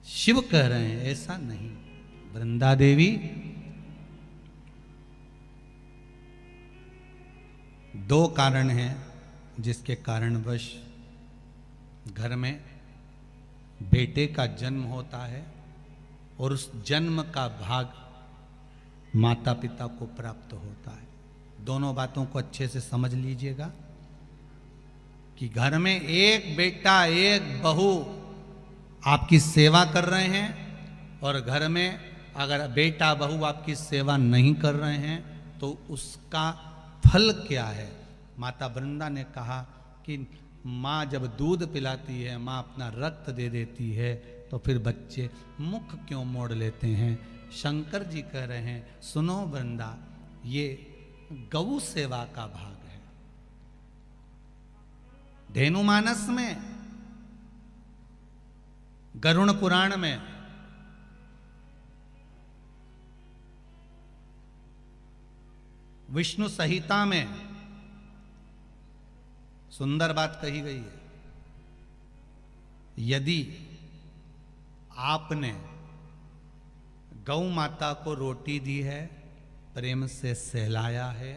शिव कह रहे हैं, ऐसा नहीं। वृंदा देवी दो कारण हैं जिसके कारणवश घर में बेटे का जन्म होता है और उस जन्म का भाग माता पिता को प्राप्त होता है। दोनों बातों को अच्छे से समझ लीजिएगा कि घर में एक बेटा एक बहू आपकी सेवा कर रहे हैं और घर में अगर बेटा बहू आपकी सेवा नहीं कर रहे हैं तो उसका फल क्या है। माता वृंदा ने कहा कि माँ जब दूध पिलाती है, माँ अपना रक्त दे देती है, तो फिर बच्चे मुख क्यों मोड़ लेते हैं। शंकर जी कह रहे हैं, सुनो वृंदा, ये गौ सेवा का भाग है। धेनुमानस में, गरुड़ पुराण में विष्णु संहिता में सुंदर बात कही गई है। यदि आपने गौ माता को रोटी दी है, प्रेम से सहलाया है,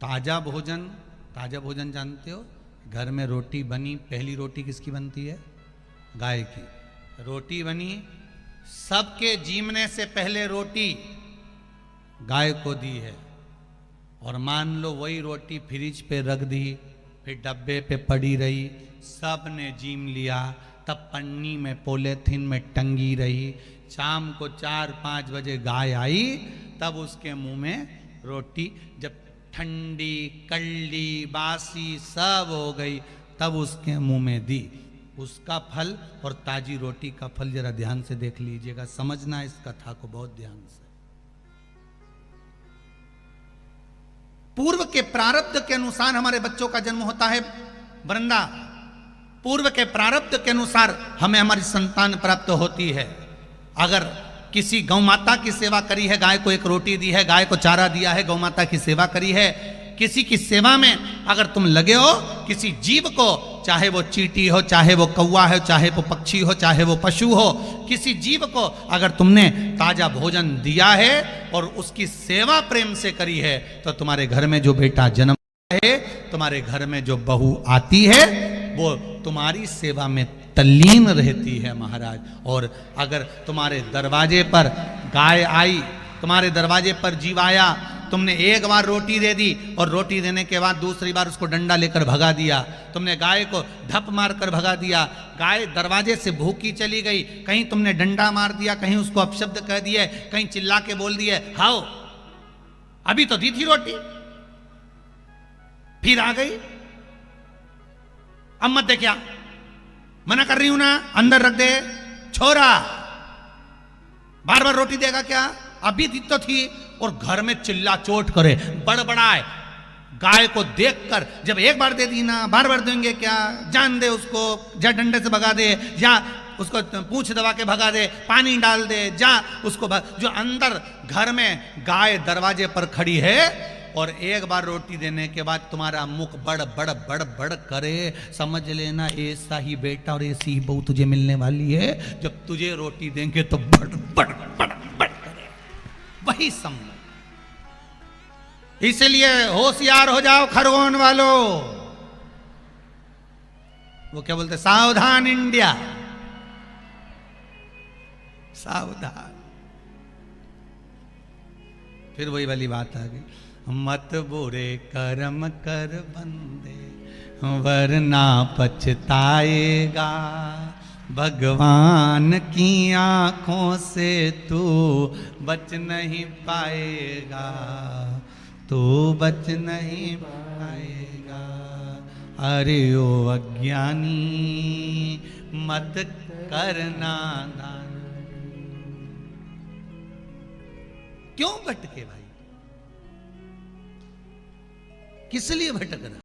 ताजा भोजन जानते हो, घर में रोटी बनी, पहली रोटी किसकी बनती है? गाय की। रोटी बनी, सबके जीमने से पहले रोटी गाय को दी है और मान लो वही रोटी फ्रिज पे रख दी, फिर डब्बे पे पड़ी रही, सब ने जीम लिया, तब पन्नी में पॉलीथिन में टंगी रही। शाम को 4-5 बजे गाय आई, तब उसके मुंह में रोटी जब ठंडी कल्ली बासी सब हो गई, तब उसके मुंह में दी। उसका फल और ताजी रोटी का फल जरा ध्यान से देख लीजिएगा, समझना इस कथा को बहुत ध्यान से। पूर्व के प्रारब्ध के अनुसार हमारे बच्चों का जन्म होता है वृंदा। पूर्व के प्रारब्ध के अनुसार हमें हमारी संतान प्राप्त होती है। अगर किसी गौ माता की सेवा करी है, गाय को एक रोटी दी है, गाय को चारा दिया है, गौ माता की सेवा करी है, किसी की सेवा में अगर तुम लगे हो, किसी जीव को, चाहे वो चींटी हो, चाहे वो कौवा हो, चाहे वो पक्षी हो, चाहे वो पशु हो, किसी जीव को अगर तुमने ताजा भोजन दिया है और उसकी सेवा प्रेम से करी है, तो तुम्हारे घर में जो बेटा जन्म है, तुम्हारे घर में जो बहू आती है, वो तुम्हारी सेवा में तल्लीन रहती है महाराज। और अगर तुम्हारे दरवाजे पर गाय आई, तुम्हारे दरवाजे पर जीव आया, तुमने एक बार रोटी दे दी और रोटी देने के बाद दूसरी बार उसको डंडा लेकर भगा दिया, तुमने गाय को धप मार कर भगा दिया, गाय दरवाजे से भूखी चली गई, कहीं तुमने डंडा मार दिया, कहीं उसको अपशब्द कह दिए, कहीं चिल्ला के बोल दिए, हाओ अभी तो दी थी रोटी, फिर आ गई, अब मत दे, क्या मना कर रही हूं ना, अंदर रख दे छोरा, बार बार रोटी देगा क्या, अभी दी तो थी। और घर में चिल्ला चोट करे, बड़बड़ाए, गाय को देखकर जब एक बार दे दी ना, बार बार देंगे क्या, जान दे उसको, या डंडे से भगा दे, या उसको पूंछ दबा के भगा दे, पानी डाल दे, जा उसको जो अंदर घर में गाय दरवाजे पर खड़ी है और एक बार रोटी देने के बाद तुम्हारा मुख बड़ बड़ बड़ बड़ करे, समझ लेना ऐसा ही बेटा और ऐसी ही बहू तुझे मिलने वाली है। जब तुझे रोटी देंगे तो बड़ बड़ बड़ बड़ करे, वही समझ। इसलिए होशियार हो जाओ खरगोन वालों। वो क्या बोलते, सावधान इंडिया, सावधान। फिर वही वाली बात आ गई, मत बुरे कर्म कर बंदे वरना पछताएगा, भगवान की आंखों से तू बच नहीं पाएगा, तू बच नहीं पाएगा। अरे ओ अज्ञानी मत करना दान। क्यों भटके भाई, किस लिए भटक रहा?